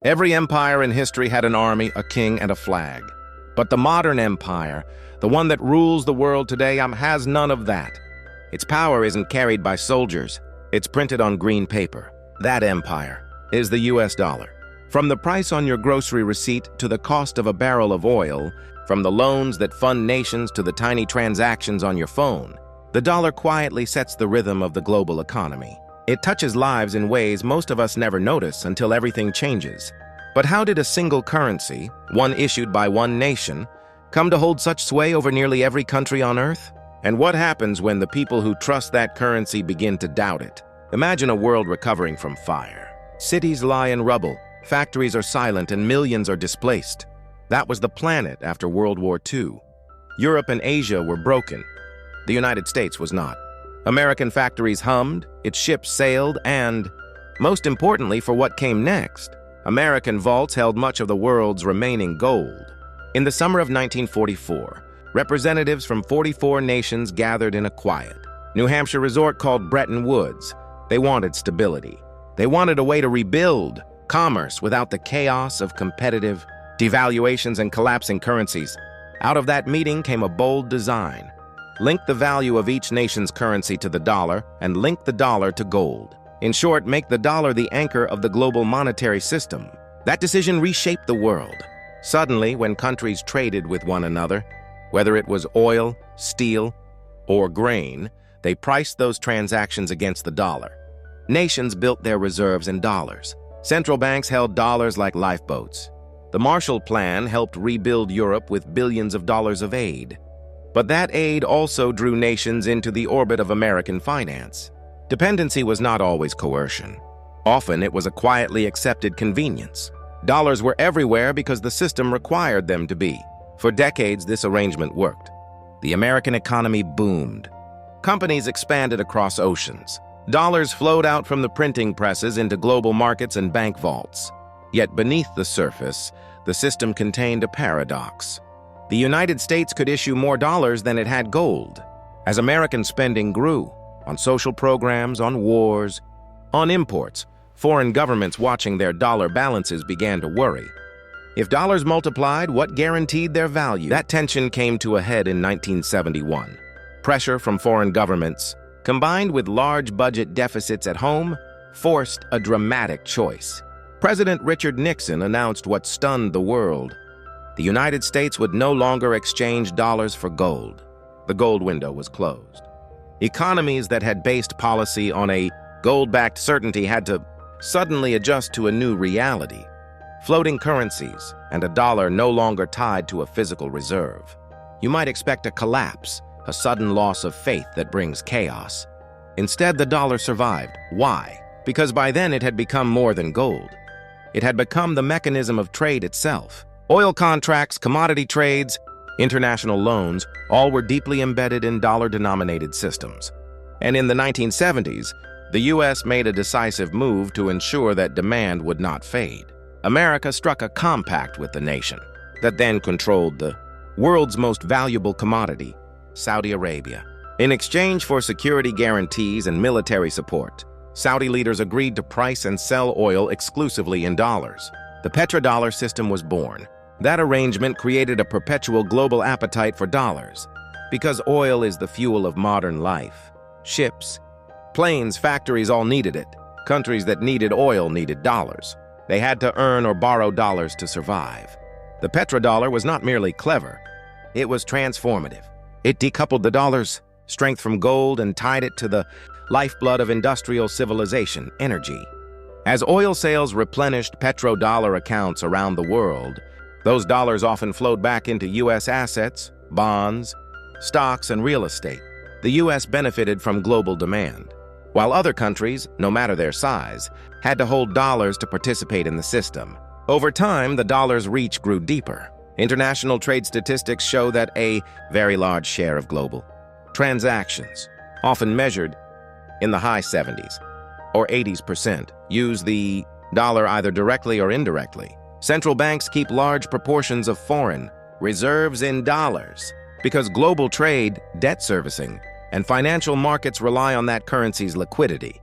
Every empire in history had an army, a king, and a flag. But the modern empire, the one that rules the world today, has none of that. Its power isn't carried by soldiers. It's printed on green paper. That empire is the US dollar. From the price on your grocery receipt to the cost of a barrel of oil, from the loans that fund nations to the tiny transactions on your phone, the dollar quietly sets the rhythm of the global economy. It touches lives in ways most of us never notice until everything changes. But how did a single currency, one issued by one nation, come to hold such sway over nearly every country on Earth? And what happens when the people who trust that currency begin to doubt it? Imagine a world recovering from fire. Cities lie in rubble, factories are silent, and millions are displaced. That was the planet after World War II. Europe and Asia were broken. The United States was not. American factories hummed, its ships sailed, and, most importantly for what came next, American vaults held much of the world's remaining gold. In the summer of 1944, representatives from 44 nations gathered in a quiet New Hampshire resort called Bretton Woods. They wanted stability. They wanted a way to rebuild commerce without the chaos of competitive devaluations and collapsing currencies. Out of that meeting came a bold design. Link the value of each nation's currency to the dollar and link the dollar to gold. In short, make the dollar the anchor of the global monetary system. That decision reshaped the world. Suddenly, when countries traded with one another, whether it was oil, steel, or grain, they priced those transactions against the dollar. Nations built their reserves in dollars. Central banks held dollars like lifeboats. The Marshall Plan helped rebuild Europe with billions of dollars of aid. But that aid also drew nations into the orbit of American finance. Dependency was not always coercion. Often it was a quietly accepted convenience. Dollars were everywhere because the system required them to be. For decades, this arrangement worked. The American economy boomed. Companies expanded across oceans. Dollars flowed out from the printing presses into global markets and bank vaults. Yet beneath the surface, the system contained a paradox. The United States could issue more dollars than it had gold. As American spending grew, on social programs, on wars, on imports, foreign governments watching their dollar balances began to worry. If dollars multiplied, what guaranteed their value? That tension came to a head in 1971. Pressure from foreign governments, combined with large budget deficits at home, forced a dramatic choice. President Richard Nixon announced what stunned the world. The United States would no longer exchange dollars for gold. The gold window was closed. Economies that had based policy on a gold-backed certainty had to suddenly adjust to a new reality. Floating currencies and a dollar no longer tied to a physical reserve. You might expect a collapse, a sudden loss of faith that brings chaos. Instead, the dollar survived. Why? Because by then it had become more than gold. It had become the mechanism of trade itself. Oil contracts, commodity trades, international loans, all were deeply embedded in dollar-denominated systems. And in the 1970s, the U.S. made a decisive move to ensure that demand would not fade. America struck a compact with the nation that then controlled the world's most valuable commodity, Saudi Arabia. In exchange for security guarantees and military support, Saudi leaders agreed to price and sell oil exclusively in dollars. The petrodollar system was born. That arrangement created a perpetual global appetite for dollars, because oil is the fuel of modern life. Ships, planes, factories all needed it. Countries that needed oil needed dollars. They had to earn or borrow dollars to survive. The petrodollar was not merely clever, it was transformative. It decoupled the dollar's strength from gold and tied it to the lifeblood of industrial civilization, energy. As oil sales replenished petrodollar accounts around the world, those dollars often flowed back into U.S. assets, bonds, stocks, and real estate. The U.S. benefited from global demand, while other countries, no matter their size, had to hold dollars to participate in the system. Over time, the dollar's reach grew deeper. International trade statistics show that a very large share of global transactions, often measured in the high 70s or 80s%, use the dollar either directly or indirectly. Central banks keep large proportions of foreign reserves in dollars because global trade, debt servicing, and financial markets rely on that currency's liquidity.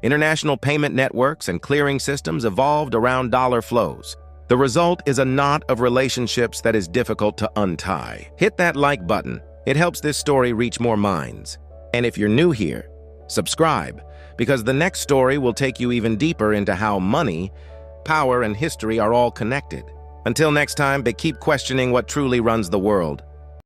International payment networks and clearing systems evolved around dollar flows. The result is a knot of relationships that is difficult to untie. Hit that like button. It helps this story reach more minds. And if you're new here, subscribe, because the next story will take you even deeper into how money, power, and history are all connected. Until next time, but keep questioning what truly runs the world.